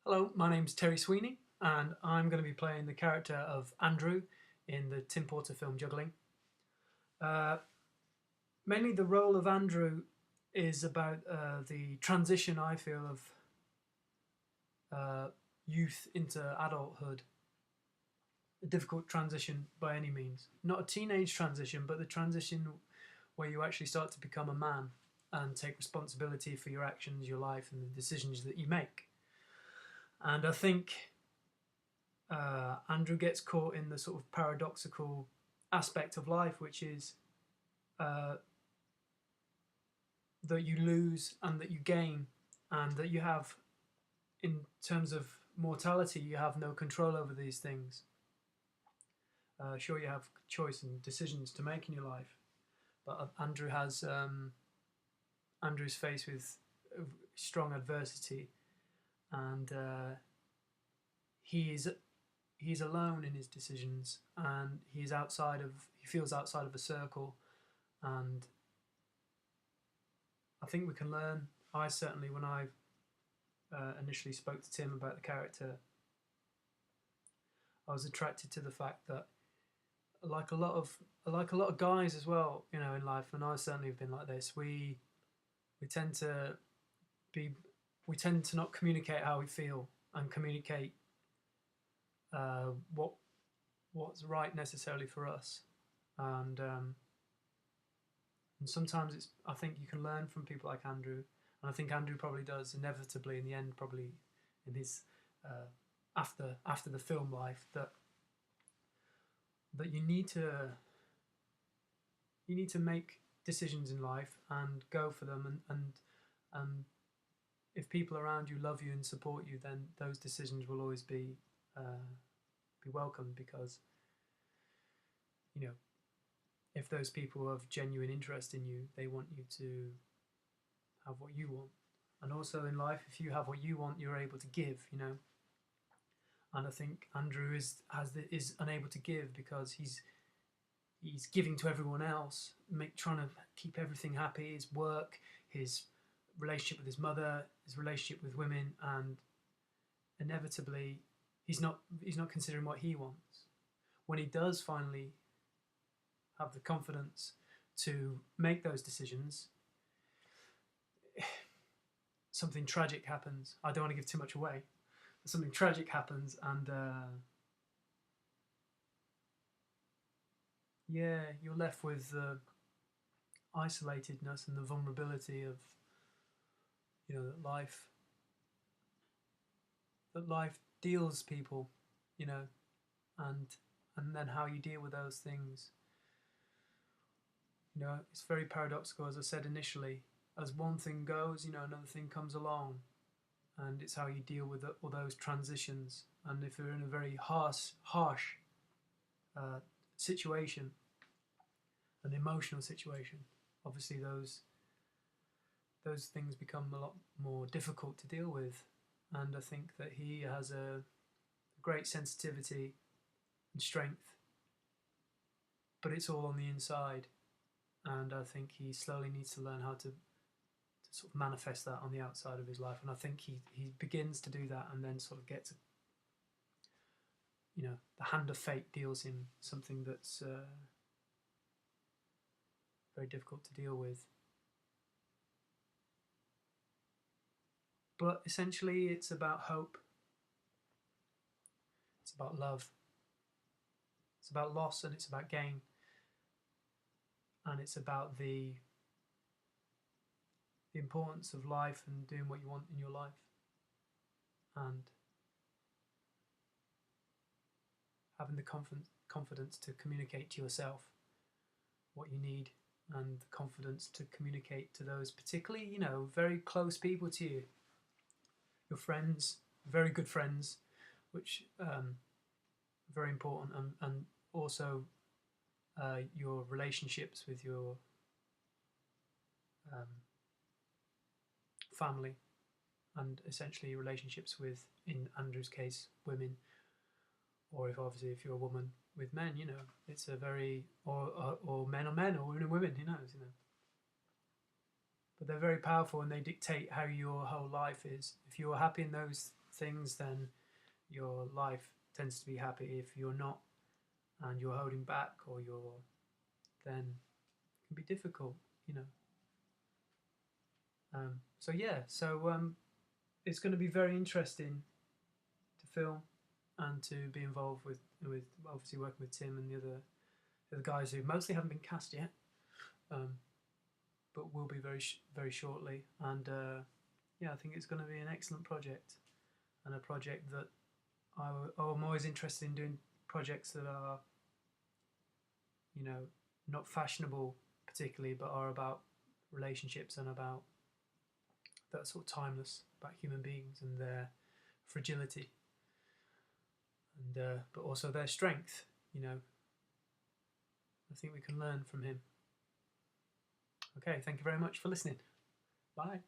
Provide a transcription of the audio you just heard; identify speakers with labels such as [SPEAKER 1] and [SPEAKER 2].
[SPEAKER 1] Hello, my name's Terry Sweeney, and I'm going to be playing the character of Andrew in the Tim Porter film Juggling. Uh, Mainly, the role of Andrew is about the transition I feel of uh, youth into adulthood. A difficult transition by any means. Not a teenage transition, but the transition where you actually start to become a man and take responsibility for your actions, your life, and the decisions that you make. And I think Andrew gets caught in the sort of paradoxical aspect of life, which is uh, that you lose and that you gain, and that you have, in terms of mortality, you have no control over these things. Sure, you have choice and decisions to make in your life, but Andrew's faced with strong adversity, and he is he's alone in his decisions, and he feels outside of a circle, and I think we can learn. I certainly, when I initially spoke to Tim about the character, I was attracted to the fact that, like a lot of guys as well, in life, and I certainly have been like this. We tend to be we tend to not communicate how we feel and communicate uh, what what's right necessarily for us, and and sometimes it's I think you can learn from people like Andrew, and I think Andrew probably does inevitably in the end, probably in his uh, after the film life, that you need to make decisions in life and go for them, and if people around you love you and support you, then those decisions will always be welcomed, because you know if those people have genuine interest in you, they want you to have what you want. And also in life, if you have what you want, you're able to give. And I think Andrew is unable to give because he's giving to everyone else, trying to keep everything happy, his work, his relationship with his mother, his relationship with women, and inevitably he's not considering what he wants. When he does finally have the confidence to make those decisions, something tragic happens. I don't want to give too much away. But something tragic happens, and yeah, you're left with the isolatedness and the vulnerability of you know that life that life deals people, you know, and and then how you deal with those things. It's very paradoxical, as I said initially. As one thing goes, another thing comes along, and it's how you deal with all those transitions. And if you're in a very harsh uh, situation, an emotional situation, obviously those things become a lot more difficult to deal with. And I think that he has a great sensitivity and strength, but it's all on the inside. And I think he slowly needs to learn how to sort of manifest that on the outside of his life. And I think he begins to do that, and then sort of gets, the hand of fate deals him something that's very difficult to deal with. But essentially, it's about hope, it's about love, it's about loss, and it's about gain, and it's about the importance of life and doing what you want in your life, and having the confidence to communicate to yourself what you need, and the confidence to communicate to those, particularly, very close people to you, your friends, very good friends, which very important, and also your relationships with your um, family, and essentially relationships with, in Andrew's case, women, or if you're a woman, with men. It's a very, or men are men, or women are women. Who knows. But they're very powerful, and they dictate how your whole life is. If you're happy in those things, then your life tends to be happy. If you're not, and you're holding back, or then it can be difficult, you know. So it's going to be very interesting to film and to be involved with obviously working with Tim and the other guys who mostly haven't been cast yet, but will be very shortly. And yeah, I think it's going to be an excellent project, and a project that I'm always interested in doing projects that are, you know, not fashionable particularly, but are about relationships and about that sort of timeless, about human beings and their fragility, and but also their strength. You know, I think we can learn from him. Okay, thank you very much for listening. Bye.